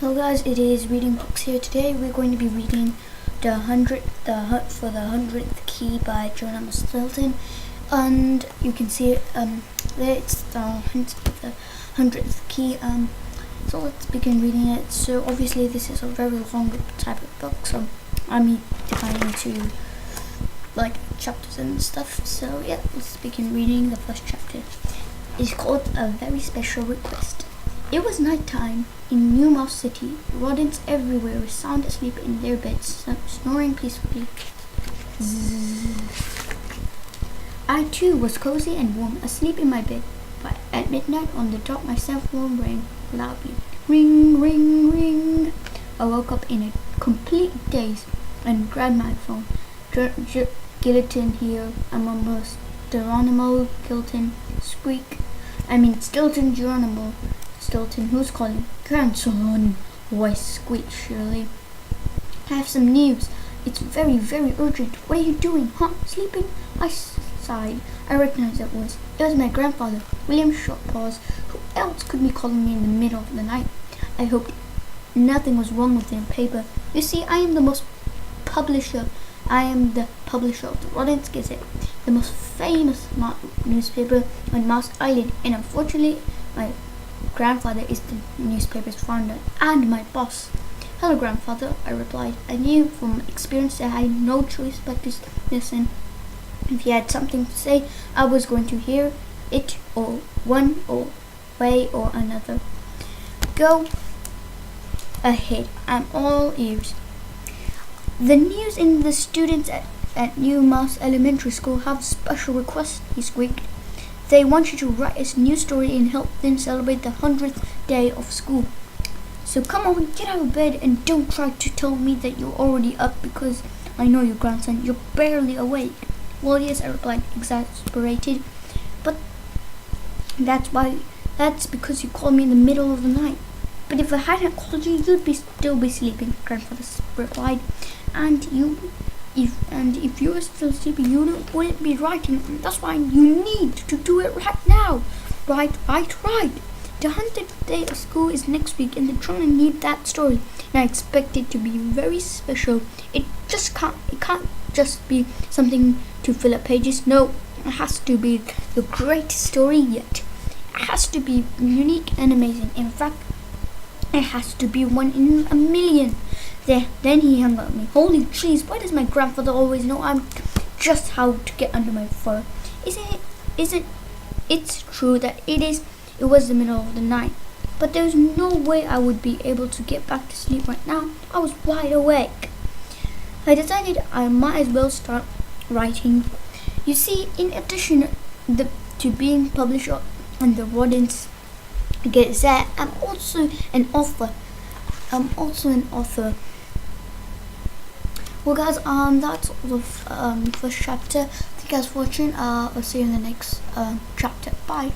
Hello guys, it is Reading Books here. Today we're going to be reading the Hundredth Key by Geronimo Stilton, and you can see it there. It's the hint of the 100th Key. So let's begin reading it. So obviously this is a very long type of book, so I'm dividing into like chapters and stuff. So yeah, let's begin reading the first chapter. It's called A Very Special Request. It was night time in New Mouse City. Rodents everywhere were sound asleep in their beds, snoring peacefully. Zzz. I too was cozy and warm, asleep in my bed. But at midnight on the dot, my cell phone rang loudly. Ring, ring, ring. I woke up in a complete daze and grabbed my phone. Gilliton here. I'm almost Geronimo, Gilton, squeak. Stilton, Geronimo. Stilton, who's calling? Grandson, voice squeaked shrilly. I have some news. It's very, very urgent. What are you doing? Huh? Sleeping? I sighed. I recognized that voice. It was my grandfather, William Shortpaws. Who else could be calling me in the middle of the night? I hoped nothing was wrong with their paper. You see, I am the publisher of the Rodents Gazette, the most famous newspaper on Mouse Island, and unfortunately, my grandfather is the newspaper's founder and my boss. Hello, grandfather, I replied. I knew from experience that I had no choice but to listen. If he had something to say, I was going to hear it, or one way or another. Go ahead, I'm all ears. The news in the students at New Mouse Elementary School have a special request, he squeaked. They want you to write a new story and help them celebrate the 100th day of school. So come on, get out of bed and don't try to tell me that you're already up, because I know you, grandson. You're barely awake. Well, yes, I replied, exasperated. But that's because you called me in the middle of the night. But if I hadn't called you, you'd still be sleeping, grandfather replied. And if you were still sleeping, you wouldn't be writing. That's why you need to do it right now. Right. The 100th day of school is next week, and they're trying to need that story. And I expect it to be very special. It can't just be something to fill up pages. No, it has to be the greatest story yet. It has to be unique and amazing. In fact, it has to be one in a million. Then he hung up on me. Holy jeez, why does my grandfather always know just how to get under my fur? It's true that it was the middle of the night, but there's no way I would be able to get back to sleep right now. I was wide awake. I decided I might as well start writing. You see, in addition to being published on the Rodents Gazette, I'm also an author. Well guys, that's all of the first chapter. Thank you guys for watching. I'll see you in the next chapter. Bye.